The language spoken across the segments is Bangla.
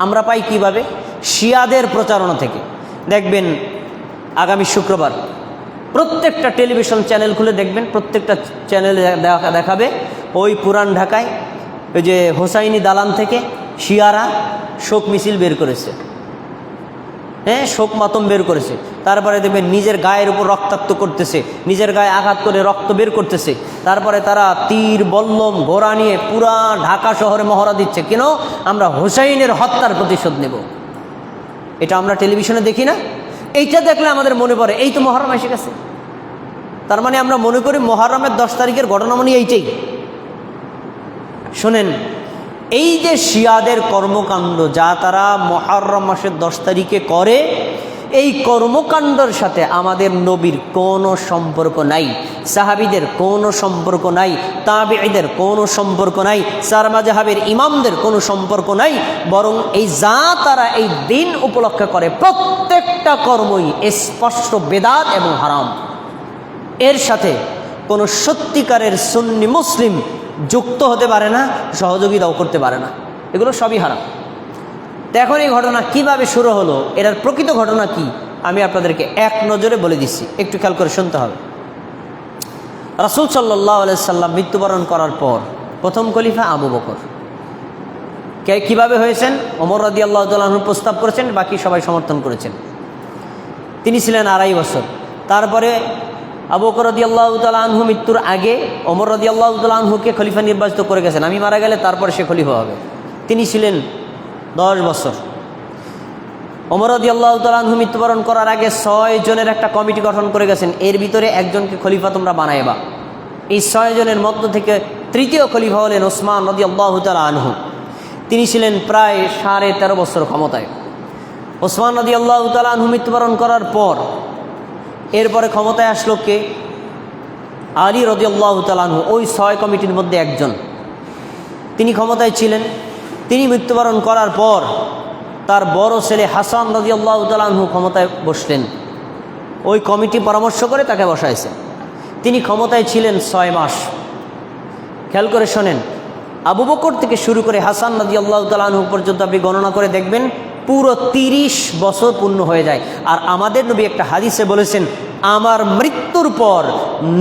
আমরা পাই কিভাবে? শিয়াদের প্রচারণা থেকে। দেখবেন আগামী শুক্রবার প্রত্যেকটা টেলিভিশন চ্যানেল খুলে দেখবেন, প্রত্যেকটা চ্যানেলে দেখাবে ওই পুরান ঢাকায় ওই যে হোসাইনি দালান থেকে শিয়ারা শোক মিছিল বের করেছে, হ্যাঁ, শোক মাতম বের করেছে। তারপরে দেখবেন নিজের গায়ের উপর রক্তাক্ত করতেছে, নিজের গায়ে আঘাত করে রক্ত বের করতেছে। তারপরে তারা তীর বল্লম ঘোড়া নিয়ে পুরা ঢাকা শহরে মহড়া দিচ্ছে, কেন? আমরা হোসাইনের হত্যার প্রতিশোধ নেব। এটা আমরা টেলিভিশনে দেখি না? এইটা দেখলে আমাদের মনে পড়ে এই তো মহরম এসে গেছে। তার মানে আমরা মনে করি মহরমের 10 তারিখের ঘটনামণি এইটাই। শোনেন, এই যে শিয়াদের কর্মকাণ্ড যা তারা মুহররম মাসের 10 তারিখে করে, এই কর্মকাণ্ডের সাথে আমাদের নবীর কোনো সম্পর্ক নাই, সাহাবীদের কোনো সম্পর্ক নাই, তাবেঈদের কোনো সম্পর্ক নাই, চার মাযহাবের ইমামদের কোনো সম্পর্ক নাই। বরং এই যা তারা এই দিন উপলক্ষে করে প্রত্যেকটা কর্মই স্পষ্ট বেদাত এবং হারাম। এর সাথে কোনো সত্যিকারের সুন্নি মুসলিম যুক্ত হতে পারে না, সহযোগিতাও করতে পারে না, এগুলো সবই হারাম। তো এখন এই ঘটনা কিভাবে শুরু হলো, এটার প্রকৃত ঘটনা কি আমি আপনাদেরকে এক নজরে বলে দিচ্ছি, একটু খেয়াল করে শুনতে হবে। রাসূল সাল্লাল্লাহু আলাইহি সাল্লাম মৃত্যুবরণ করার পর প্রথম খলিফা আবু বকর কিভাবে হয়েছেন? ওমর রাদিয়াল্লাহু তাআলা আনহু প্রস্তাব করেছেন, বাকি সবাই সমর্থন করেছেন। তিনি ছিলেন 2.5 বছর। তারপরে আবু বকর রাদিয়াল্লাহু তাআলা আনহু মৃত্যুর আগে ওমর রাদিয়াল্লাহু তাআলা আনহুকে খলিফা নির্বাচিত করে গেছেন, আমি মারা গেলে তারপরে সে খলিফা হবে। তিনি ছিলেন 10 বছর। ওমর রাদিয়াল্লাহু তাআলা আনহু মৃত্যুবরণ করার আগে 6 জনের একটা কমিটি গঠন করে গেছেন, এর ভিতরে একজনকে খলিফা তোমরা বানাইবা। এই 6 জনের মধ্য থেকে তৃতীয় খলিফা হলেন ওসমান রাদিয়াল্লাহু তাআলা আনহু। তিনি ছিলেন প্রায় 13.5 বছর ক্ষমতায়। ওসমান রাদিয়াল্লাহু তাআলা আনহু মৃত্যুবরণ করার পর এরপরে ক্ষমতায় আসলো কে? আলী রাদিয়াল্লাহু তাআলা আনহু, ওই 6 কমিটির মধ্যে একজন। তিনি ক্ষমতায় ছিলেন। তিনি মৃত্যুবরণ করার পর তার বড় ছেলে হাসান রাদিয়াল্লাহু তাআলা আনহু ক্ষমতায় বসলেন। ওই কমিটি পরামর্শ করে তাকে বসাইছে। তিনি ক্ষমতায় ছিলেন 6 মাস। খেয়াল করে শোনেন, আবু বকর থেকে শুরু করে হাসান রাদিয়াল্লাহু তাআলা আনহু পর্যন্ত আপনি গণনা করে দেখবেন পুরো 30 বছর পূর্ণ হয়ে যায়। আর আমাদের নবী একটা হাদিসে বলেছেন, আমার মৃত্যুর পর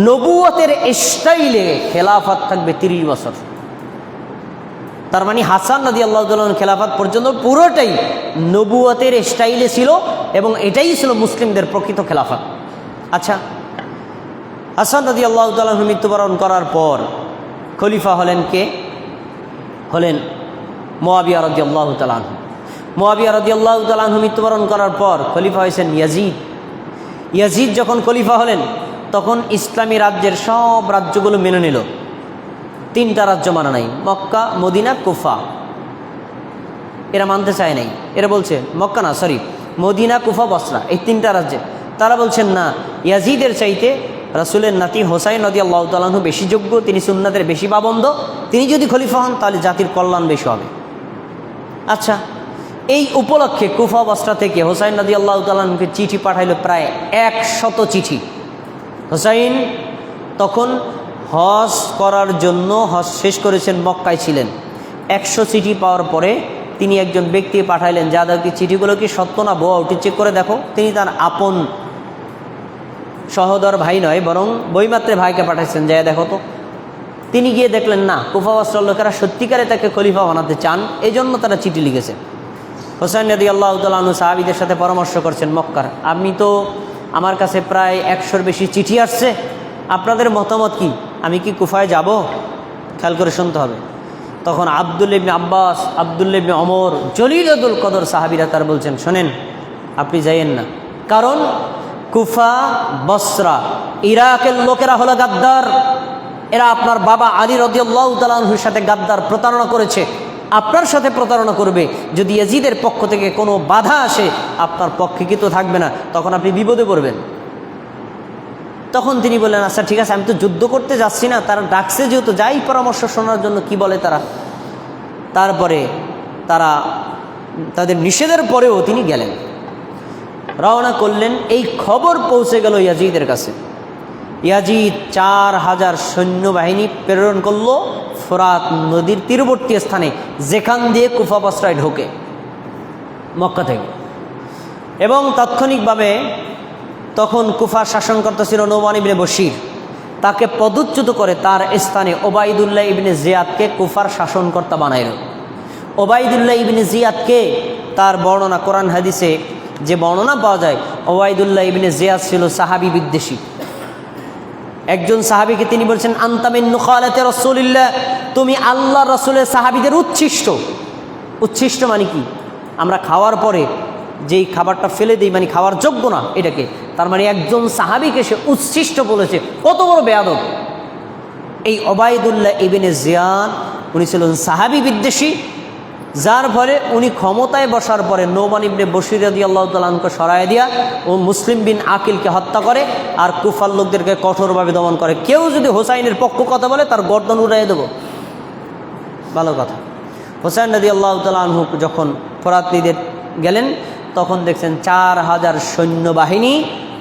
নবুয়তের স্টাইলে খেলাফত থাকবে 30 বছর। তার মানে হাসান রাদিয়াল্লাহু তাআলা খেলাফত পর্যন্ত পুরোটাই নবুয়তের স্টাইলে ছিল এবং এটাই ছিল মুসলিমদের প্রকৃত খেলাফত। আচ্ছা, হাসান রাদিয়াল্লাহু তাআলা মৃত্যুবরণ করার পর খলিফা হলেন কে? হলেন মুআবিয়া রাদিয়াল্লাহু তাআলা আনহু। মুআবিয়া রাদিয়াল্লাহু তাআলা আনহু মৃত্যুবরণ করার পর খলিফা হয়েছেন ইয়াজিদ। ইয়াজিদ যখন খলিফা হলেন তখন ইসলামী রাজ্যের সব রাজ্যগুলো মেনে নিল। 3টা রাজ্য মানা নাই, মক্কা, মদিনা, কুফা। এরা মানতে চায় নাই। এরা বলছে মক্কা না, সরি, মদিনা, কুফা, বসরা, এই 3টা রাজ্যে। তারা বলছেন না, ইয়াজিদের চাইতে রাসূলের নাতি হোসাইন রাদিয়াল্লাহু তাআলা আনহু বেশি যোগ্য, তিনি সুন্নাতের বেশি পাবন্দ, তিনি যদি খলিফা হন তাহলে জাতির কল্যাণ বেশি হবে। আচ্ছা, এই উপলক্ষে কুফা বসরা থেকে হোসাইন রাদিয়াল্লাহু তাআলা আনহুকে চিঠি পাঠাইল, প্রায় 100 চিঠি। হোসাইন তখন হজ করার জন্য হজ শেষ করেছেন, মক্কায় ছিলেন। 100 চিঠি পাওয়ার পরে তিনি একজন ব্যক্তি পাঠাইলেন, যাদেরকে চিঠিগুলো কি সত্য না ভুয়া ওটি চেক করে দেখো। তিনি তার আপন সহোদর ভাই নয়, বরং বইমাত্রে ভাইকে পাঠাইছেন, যায় দেখো তো। তিনি গিয়ে দেখলেন না, কুফা বসরার লোকেরা সত্যিকারে তাকে খলিফা বানাতে চান, এই জন্য তারা চিঠি লিখেছে। হোসাইন রাদিয়াল্লাহু তাআলা আনহু সাহাবীদের সাথে পরামর্শ করছেন মক্কার, আমি তো আমার কাছে প্রায় 100-র বেশি চিঠি আসছে, আপনাদের মতামত কি? আমি কি কুফায় যাব? খেয়াল করে শুনতে হবে। তখন আব্দুল্লাহ ইবনে আব্বাস, আব্দুল্লাহ ইবনে ওমর, জলিলুল কদর সাহাবীরা তার বলছেন, শোনেন, আপনি যাইয়েন না। কারণ কুফা, বসরা, ইরাকের লোকেরা হলো গাদ্দার। এরা আপনার বাবা আলী রাদিয়াল্লাহু তাআলা আনহুর সাথে গাদ্দার প্রতারণা করেছে, আপনার সাথে প্রতারণা করবে। যদি ইয়াজিদের পক্ষ থেকে কোনো বাধা আসে আপনার পক্ষে কি তো থাকবে না, তখন আপনি বিপদে পড়বেন। তখন তিনি বললেন, আচ্ছা ঠিক আছে, আমি তো যুদ্ধ করতে যাচ্ছি না, তারা ডাকছে যেহেতু যাই, পরামর্শ শোনার জন্য কি বলে তারা। তারপরে তারা তাদের নিষেধের পরেও তিনি গেলেন, রওনা করলেন। এই খবর পৌঁছে গেল ইয়াজিদের কাছে। ইয়াজিদ 4000 সৈন্যবাহিনী প্রেরণ করলো ফোরাত নদীর তীরবর্তী স্থানে, যেখান দিয়ে কুফা বসরায় ঢোকে। মক্কা থেকে। এবং তাৎক্ষণিকভাবে তখন কুফার শাসনকর্তা ছিল নোমান ইবনে বশির, তাকে পদচ্যুত করে তার স্থানে ওবায়দুল্লাহ ইবনে জিয়াদকে কুফার শাসনকর্তা বানাইল। ওবায়দুল্লাহ ইবনে জিয়াদকে তার বর্ণনা কোরআন হাদিসে যে বর্ণনা পাওয়া যায়, ওবায়দুল্লাহ ইবনে জিয়াদ ছিল সাহাবী বিদ্বেষী। একজন সাহাবীকে তিনি বলছেন, আনতা মিন নুখালাতি রাসূলিল্লাহ, তুমি আল্লাহর রাসূলের সাহাবীদের উচ্ছিষ্ট। উচ্ছিষ্ট মানে কি? আমরা খাওয়ার পরে যেই খাবারটা ফেলে দিই, মানে খাওয়ার যোগ্য না এটাকে, তার মানে একজন সাহাবীকে সে উচ্ছিষ্ট বলেছে। কত বড় বেয়াদব! এই ওবায়দুল্লাহ ইবনে জিয়াদ উনি ছিলেন সাহাবী বিদ্বেষী, যার ফলে উনি ক্ষমতায় বসার পরে নোমান ইবনে বশির রাদিয়াল্লাহু তাআলা আনহু সরায় দিয়া ও মুসলিম বিন আকিলকে হত্যা করে আর কুফার লোকদেরকে কঠোরভাবে দমন করে। কেউ যদি হোসাইনের পক্ষ কথা বলে তার গর্দন উড়াইয়ে দেব। ভালো কথা। হোসাইন রাদিয়াল্লাহু তাআলা আনহু যখন ফোরাত নদীতে গেলেন, তখন দেখছেন 4000 সৈন্যবাহিনী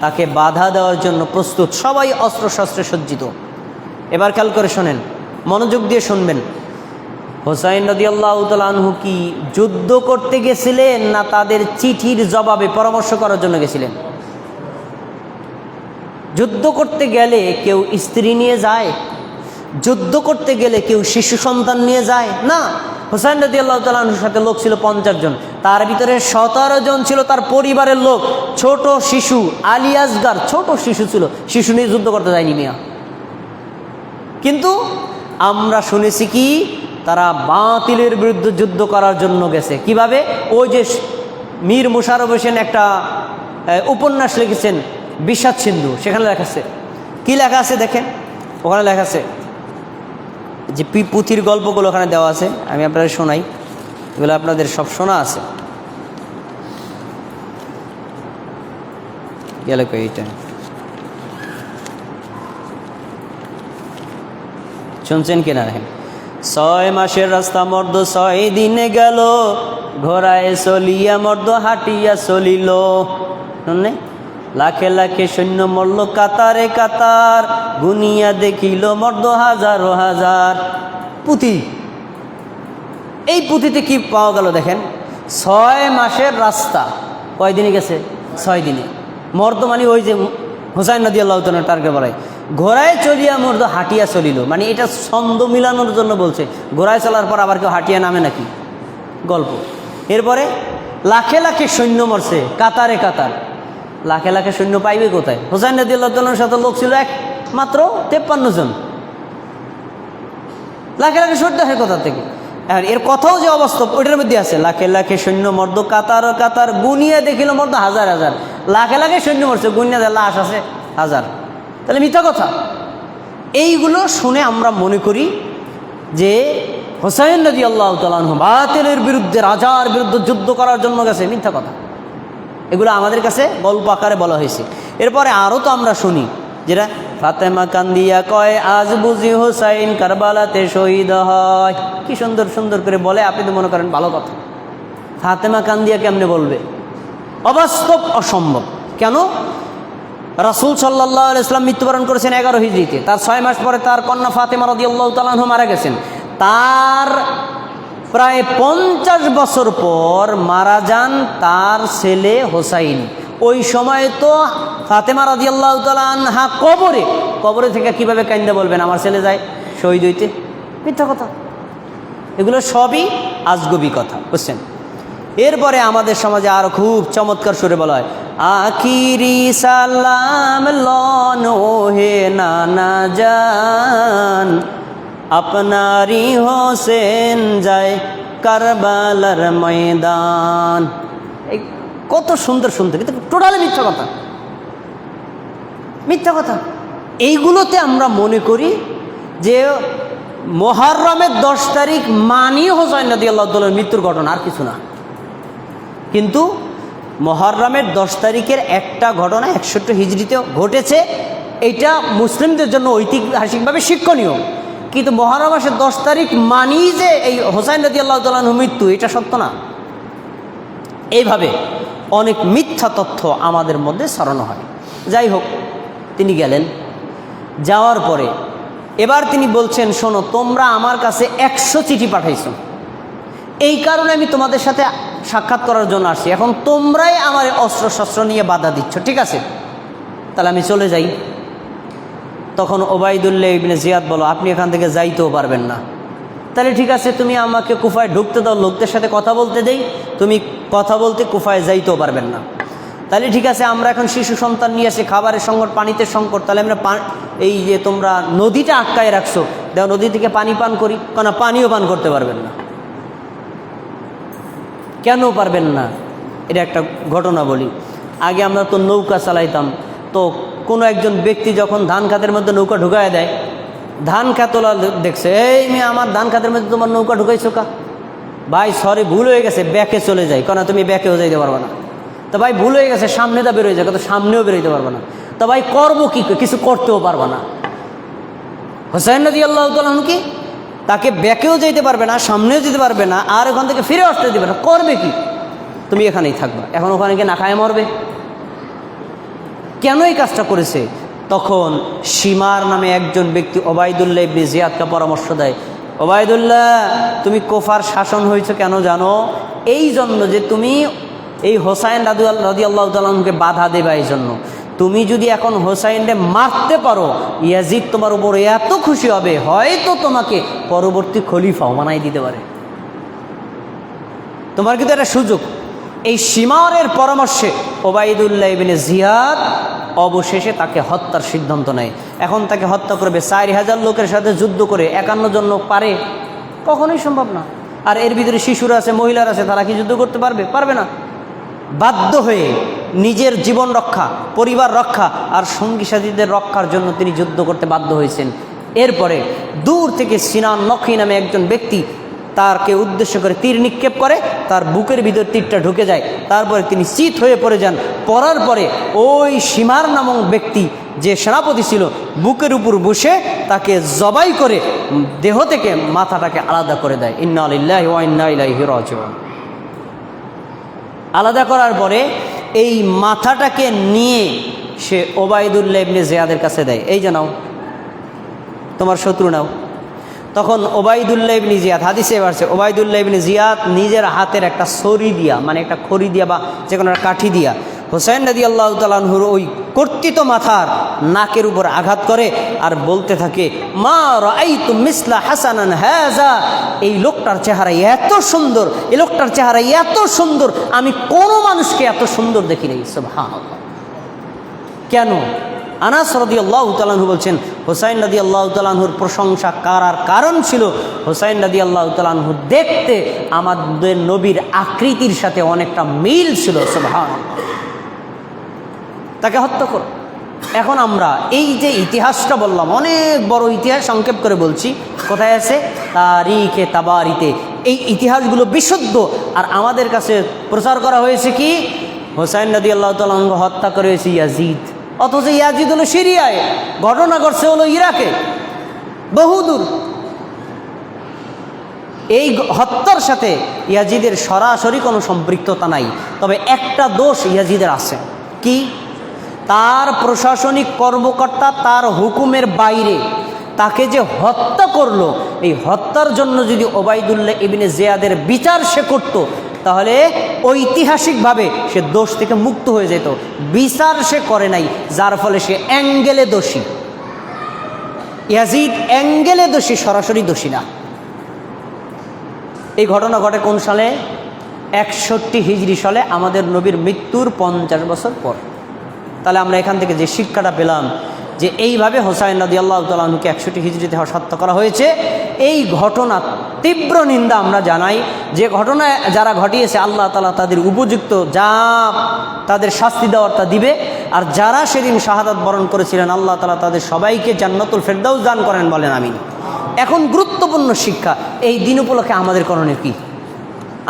তাকে বাধা দেওয়ার জন্য প্রস্তুত, সবাই অস্ত্রশস্ত্রে সজ্জিত। এবার খেয়াল করে শোনেন, মনোযোগ দিয়ে শুনবেন। হোসাইন রাদিয়াল্লাহু তাআলা আনহু কি যুদ্ধ করতে গেছিলেন না তাদের চিঠির জবাবে পরামর্শ করার জন্য গেছিলেন? যুদ্ধ করতে গেলে কেউ স্ত্রী নিয়ে যায়? যুদ্ধ করতে গেলে কেউ শিশু সন্তান নিয়ে যায় না। হোসাইন রাদিয়াল্লাহু তাআলা আনহুর সাথে লোক ছিল 50 জন, তার ভিতরে 17 জন ছিল তার পরিবারের লোক। ছোট শিশু আলী আসগার ছোট শিশু ছিল, শিশু নিয়ে যুদ্ধ করতে যায়নি মিয়া। কিন্তু আমরা শুনেছি কি তারা বাতিলের বিরুদ্ধে যুদ্ধ করার জন্য গেছে। কিভাবে? ওই যে মীর মুশাররফ হোসেন একটা উপন্যাস লিখেছেন বিষাদ সিন্ধু, সেখানে লেখা আছে, কি লেখা আছে দেখেন, ওখানে লেখা আছে যে পুঁথির গল্পগুলো ওখানে দেওয়া আছে, আমি আপনাদের শোনাই, এগুলো আপনাদের সব শোনা আছে। গেল এইটা শুনছেন কিনা দেখেন। 6 মাসের রাস্তা মর্দ 6 দিনে গেল, ঘোড়ায় চলিয়া মর্দ হাঁটিয়া চলিল। শুনলে, লাখে লাখে সৈন্য মরল কাতারে কাতার, গুনিয়া দেখিল মর্দ হাজারো হাজার। পুঁথি, এই পুঁথিতে কি পাওয়া গেল দেখেন, 6 মাসের রাস্তা কয় দিনে গেছে? 6 দিনে। মর্দ মানে ওই যে হোসাইন রাদিয়াল্লাহু তাআলা টার্গে বলে, ঘোড়ায় চলিয়া মর্দ হাঁটিয়া চলিল, মানে এটা ছন্দ মিলানোর জন্য বলছে। ঘোড়ায় চলার পর আবার কেউ হাঁটিয়া নামে নাকি? গল্প। এরপরে লাখে লাখে সৈন্য মরছে কাতারে কাতার। লাখে লাখে সৈন্য পাইবে কোথায়? হোসাইন রাদিয়াল্লাহু তাআলার সাথে লোক ছিল মাত্র 53 জন। লাখে লাখে সৈন্য হয় কোথা থেকে? আর এর কথাও যে অবাস্তব ওইটার মধ্যে আছে, লাখে লাখে সৈন্য মর্দ কাতার কাতার, গুনিয়া দেখিল মর্দ হাজার হাজার। লাখে লাখে সৈন্য মরছে, গুনিয়া লাশ আছে হাজার, তাহলে মিথ্যা কথা। এইগুলো শুনে আমরা মনে করি যে হোসাইন রাদিয়াল্লাহু তাআলা আনহু বাতিলের বিরুদ্ধে, রাজার বিরুদ্ধে যুদ্ধ করার জন্য গেছে। মিথ্যা কথা। এগুলো আমাদের কাছে গল্প আকারে বলা হয়েছে। এরপরে আরও তো আমরা শুনি, যেটা ফাতেমা কান্দিয়া কয় আজ বুঝি হোসাইন কারবালাতে শহীদ হয়। কি সুন্দর সুন্দর করে বলে, আপনি তো মনে করেন ভালো কথা। ফাতেমা কান্দিয়া কেমনে বলবে? অবাস্তব, অসম্ভব। কেন? রাসূল সাল্লাল্লাহু আলাইহি ওয়াসাল্লাম মৃত্যুবরণ করেছেন 11 হিজরিতে, তার 6 মাস পরে তার কন্যা ফাতেমা রাদিয়াল্লাহু তাআলা আনহা মারা গেছেন। তার প্রায় 50 বছর পর মারা যান তার ছেলে হোসাইন। ওই সময় তো ফাতেমা রাদিয়াল্লাহু তাআলা আনহা কবরে থেকে কিভাবে কান্দা বলবেন আমার ছেলে যায় শহীদ হইতে? মিথ্যা কথা। এগুলো সবই আজগবি কথা, বুঝছেন? এরপরে আমাদের সমাজে আরো খুব চমৎকার সুরে বলা হয়, আখিরি সালাম লন হে নানা জান, আপনারি হোসেন যায় কারবালার ময়দান। এই কত সুন্দর শুনতে, কিন্তু টোটালি মিথ্যা কথা, মিথ্যা কথা। এইগুলোতে আমরা মনে করি যে মুহররমের 10 তারিখ মানি হোসাইন রাদিয়াল্লাহু তাআলার মৃত্যুর ঘটনা, আর কিছু না। কিন্তু মুহররমের 10 তারিখের একটা ঘটনা 61 হিজরিতেও ঘটেছে, এইটা মুসলিমদের জন্য ঐতিহাসিকভাবে শিক্ষণীয়। কিন্তু মুহররম মাসের 10 তারিখ মানি যে এই হোসাইন রাদিয়াল্লাহু তাআলার মৃত্যু, এটা সত্য না। এইভাবে অনেক মিথ্যা তথ্য আমাদের মধ্যে ছড়ানো হয়। যাই হোক, তিনি গেলেন, যাওয়ার পরে এবার তিনি বলছেন, শোনো, তোমরা আমার কাছে 100 চিঠি পাঠাইছো, এই কারণে আমি তোমাদের সাথে সাক্ষাৎ করার জন্য আসছি, এখন তোমরাই আমার অস্ত্র শস্ত্র নিয়ে বাধা দিচ্ছ, ঠিক আছে তাহলে আমি চলে যাই। তখন ওবায়দুল্লাহ ইবনে জিয়াদ বলো, আপনি এখান থেকে যাইতেও পারবেন না। তাহলে ঠিক আছে, তুমি আমাকে কুফায় ঢুকতে দাও, লোকদের সাথে কথা বলতে দেই, তুমি কথা বলতে কুফায় যাইতেও পারবেন না। তাহলে ঠিক আছে, আমরা এখন শিশু সন্তান নিয়ে আসি, খাবারের সংকট, পানিতে সংকট, তাহলে আমরা এই যে তোমরা নদীটা আটকায় রাখছো, দেখো নদী থেকে পানি পান করি, কেন পানিও পান করতে পারবেন না। কেন পারবেন না? এটা একটা ঘটনা বলি। আগে আমরা তো নৌকা চালাইতাম, তো কোনো একজন ব্যক্তি যখন ধান খাতের মধ্যে নৌকা ঢুকায় দেয়, ধান খাতলা দেখছে, এই মেয়ে আমার ধান খাতের মধ্যে তোমার নৌকা ঢুকাইছো কা? ভাই সরি ভুল হয়ে গেছে, ব্যাকে চলে যাই, কেন তুমি ব্যাকেও যাইতে পারবে না। তো ভাই ভুল হয়ে গেছে, সামনেটা বেরোয় যায়, কত সামনেও বেরোইতে পারবে না। তো ভাই করবো কি? কিছু করতেও পারবে না। হোসাইন রাদিয়াল্লাহু তাআলা আনহু কি তাকে ব্যাকেও যেতে পারবে না, সামনেও যেতে পারবে না, আর ওখান থেকে ফিরে আসতে দেবে না, করবে কি? তুমি এখানেই থাকবা। এখন ওখানে গিয়ে না খায় মরবে। কেন এই কাজটা করেছে? তখন সীমার নামে একজন ব্যক্তি ওবায়দুল্লাহ ইবনে জিয়াদকে পরামর্শ দেয়, ওবায়দুল্লাহ তুমি কুফার শাসন হয়েছে কেন জানো? এই জন্য যে তুমি এই হোসাইন রাদিয়াল্লাহু তাআলা আনহুকে বাধা দেবে। এই জন্য তুমি যদি এখন হোসাইনকে মারতে পারো, ইয়াজিদ তোমার উপর এত খুশি হবে, হয়তো তোমাকে পরবর্তী খলিফাও বানাই দিতে পারে। তোমার কিন্তু একটা সুযোগ। এই সীমারের পরামর্শে ওবায়দুল্লাহ ইবনে জিয়াদ অবশেষে তাকে হত্যার সিদ্ধান্ত নেয়। এখন তাকে হত্যা করবে 4000 লোকের সাথে যুদ্ধ করে 51 জন লোক পারে? কখনোই সম্ভব না। আর এর ভিতরে শিশুরা আছে, মহিলারা আছে, তারা কি যুদ্ধ করতে পারবে? পারবে না। বাধ্য হয়ে নিজের জীবন রক্ষা, পরিবার রক্ষা আর সঙ্গী সাথীদের রক্ষার জন্য তিনি যুদ্ধ করতে বাধ্য হয়েছেন। এরপরে দূর থেকে সিনান নখী নামে একজন ব্যক্তি তারকে উদ্দেশ্য করে তীর নিক্ষেপ করে, তার বুকের ভিতর তীরটা ঢুকে যায়। তারপরে তিনি চিত হয়ে পড়ে যান। পড়ার পরে ওই সীমার নামক ব্যক্তি যে সেনাপতি ছিল, বুকের উপর বসে তাকে জবাই করে দেহ থেকে মাথাটাকে আলাদা করে দেয়। ইন্না লিল্লাহি ওয়া ইন্না ইলাইহি রাজিউন। আলাদা করার পরে এই মাথাটাকে নিয়ে সে ওবায়দুল্লাহ ইবনে জিয়াদের কাছে দেয়, এই যে নাও, তোমার শত্রু নাও। তখন ওবায়দুল্লাহ ইবনে জিয়াদ, হাদিসে আসছে, ওবায়দুল্লাহ ইবনে জিয়াদ নিজের হাতের একটা ছড়ি দিয়া, মানে একটা খড়ি দিয়া বা যে কোনো একটা কাঠি দিয়া হোসাইন রাদিয়াল্লাহু তাআলা আনহুর ওই কর্তৃত মাথার নাকের উপর আঘাত করে আর বলতে থাকে, মা রাআইতু মিসলা হাসানান হাযা, এই লোকটার চেহারা এত সুন্দর, এই লোকটার চেহারা এত সুন্দর, আমি কোনো মানুষকে এত সুন্দর দেখি নাই। সুবহানাল্লাহ। কেন? আনাস রাদিয়াল্লাহু তাআলা আনহু বলছেন, হোসাইন রাদিয়াল্লাহু তাআলা আনহুর প্রশংসা করার কারণ ছিল হোসাইন রাদিয়াল্লাহু তাআলা আনহু দেখতে আমাদের নবীর আকৃতির সাথে অনেকটা মিল ছিল। সুবহানাল্লাহ। তাকে হত্যা করো। এখন আমরা এই যে ইতিহাসটা বললাম, অনেক বড় ইতিহাস, সংক্ষেপ করে বলছি, কোথায় আছে? তারিখে তাবারিতে এই ইতিহাসগুলো বিশুদ্ধ। আর আমাদের কাছে প্রচার করা হয়েছে কি? হোসাইন রাদিয়াল্লাহু তাআলা আনহু হত্যা করে হয়েছে ইয়াজিদ, অথচ ইয়াজিদ হলো সিরিয়ায়, ঘটনা ঘটছে হলো ইরাকে, বহুদূর। এই হত্যার সাথে ইয়াজিদের সরাসরি কোনো সম্পৃক্ততা নাই। তবে একটা দোষ ইয়াজিদের আছে, কি? তার প্রশাসনিক কর্মকর্তা তার হুকুমের বাইরে তাকে যে হত্যা করলো, এই হত্যার জন্য যদি ওবায়দুল্লাহ ইবনে জিয়াদের বিচার সে করত, তাহলে ঐতিহাসিকভাবে সে দোষ থেকে মুক্ত হয়ে যেত। বিচার সে করে নাই, যার ফলে সে অ্যাঙ্গেলে দোষী। ইয়াজিদ অ্যাঙ্গেলে দোষী, সরাসরি দোষী না। এই ঘটনা ঘটে কোন সালে? 61 হিজরি সালে, আমাদের নবীর মৃত্যুর 50 বছর পর। তাহলে আমরা এখান থেকে যে শিক্ষাটা পেলাম যে এইভাবে হোসাইন রাদিয়াল্লাহু তাআলা আনহুকে 61 হিজরিতে হত্যা করা হয়েছে। এই ঘটনা তীব্র নিন্দা আমরা জানাই। যে ঘটনা যারা ঘটিয়েছে আল্লাহ তাআলা তাদের উপযুক্ত যা তাদের শাস্তি দেওয়ার তা দিবে। আর যারা সেদিন শাহাদাত বরণ করেছিলেন আল্লাহ তাআলা তাদের সবাইকে জান্নাতুল ফেরদাউস দান করেন, বলেন আমিন। এখন গুরুত্বপূর্ণ শিক্ষা, এই দিন উপলক্ষে আমাদের করণীয় কি?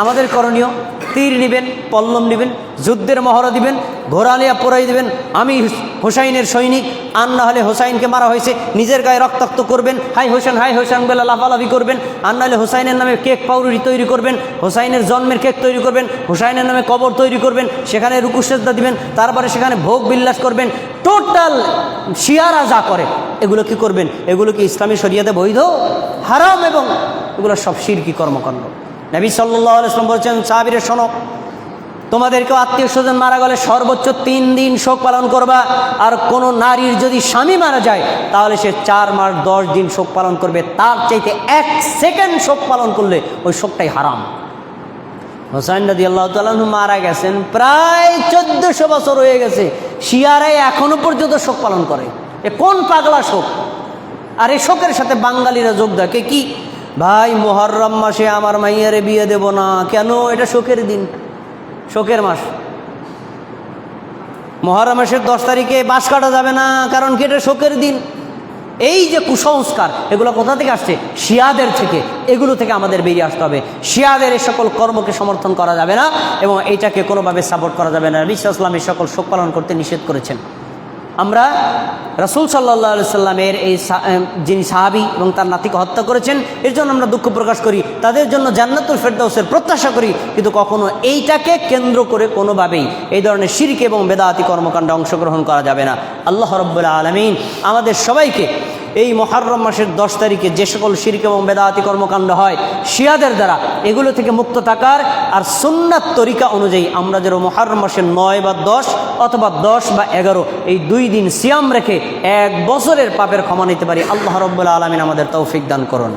আমাদের করণীয়, তীর নেবেন, পল্লম নেবেন, যুদ্ধের মহড়া দিবেন, ঘোড়ালিয়া পরাই দিবেন, আমি হোসাইনের সৈনিক, আর না হলে হোসাইনকে মারা হয়েছে, নিজের গায়ে রক্তাক্ত করবেন, হাই হোসেন বলে লাফালাফি করবেন, আর না হলে হোসাইনের নামে কেক পাউরুটি তৈরি করবেন, হোসাইনের জন্মের কেক তৈরি করবেন, হোসাইনের নামে কবর তৈরি করবেন, সেখানে রুকু সেজদা দিবেন, তারপরে সেখানে ভোগ বিলাস করবেন। টোটাল শিয়ারা যা করে এগুলো কি করবেন? এগুলো কি ইসলামী শরিয়াতে বৈধ? হারাম, এবং এগুলো সব শিরকি কর্মকাণ্ড। নবী সাল্লাল্লাহু আলাইহি ওয়াসাল্লাম বলেছেন, সাহাবীরা শোনো, তোমাদেরকে আত্মীয় স্বজন মারা গেলে সর্বোচ্চ 3 দিন শোক পালন করবা। আর কোনো নারীর যদি স্বামী মারা যায় তাহলে সে 4 মাস 10 দিন শোক পালন করবে। তার চাইতে 1 সেকেন্ড শোক পালন করলে ওই শোকটাই হারাম। হোসাইন রাদিয়াল্লাহু তাআলা আনহু মারা গেছেন, প্রায় 1400 বছর হয়ে গেছে, শিয়ারাই এখনো পর্যন্ত শোক পালন করে। এ কোন পাগলা শোক! আর এই শোকের সাথে বাঙালিরা যোগ দেয় কি, ভাই মুহররম মাসে আমার মাইয়ারে বিয়ে দেব না। কেন? এটা শোকের দিন, শোকের মাস। মুহররম মাসের 10 তারিখে বাঁশ কাটা যাবে না, কারণ কি এটা শোকের দিন। এই যে কুসংস্কার, এগুলো কোথা থেকে আসছে? শিয়াদের থেকে। এগুলো থেকে আমাদের বেরিয়ে আসতে হবে। শিয়াদের এই সকল কর্মকে সমর্থন করা যাবে না এবং এইটাকে কোনোভাবে সাপোর্ট করা যাবে না। নবী সাল্লাল্লাহু আলাইহি ওয়াসাল্লাম এই সকল শোক পালন করতে নিষেধ করেছেন। আমরা রাসূল সাল্লাল্লাহু আলাইহি ওয়াসাল্লামের এই যিনি সাহাবী এবং তার নাতিকে হত্যা করেছেন, এর জন্য আমরা দুঃখ প্রকাশ করি, তাদের জন্য জান্নাতুল ফেরদাউসের প্রত্যাশা করি, কিন্তু কখনো এইটাকে কেন্দ্র করে কোনোভাবেই এই ধরনের শিরক এবং বেদাতি কর্মকাণ্ডে অংশগ্রহণ করা যাবে না। আল্লাহ রাব্বুল আলামিন আমাদের সবাইকে এই মুহররম মাসের 10 তারিখে যে সকল শিরক এবং বেদাতি কর্মকাণ্ড হয় শিয়াদের দ্বারা, এগুলো থেকে মুক্ত থাকার আর সুন্নাত তরিকা অনুযায়ী আমরা যেন মুহররম মাসের 9 বা 10 অথবা 10 বা 11 এই 2 দিন সিয়াম রেখে 1 বছরের পাপের ক্ষমা নিতে পারি। আল্লাহ রাব্বুল আলামিন আমাদের তৌফিক দান করুন।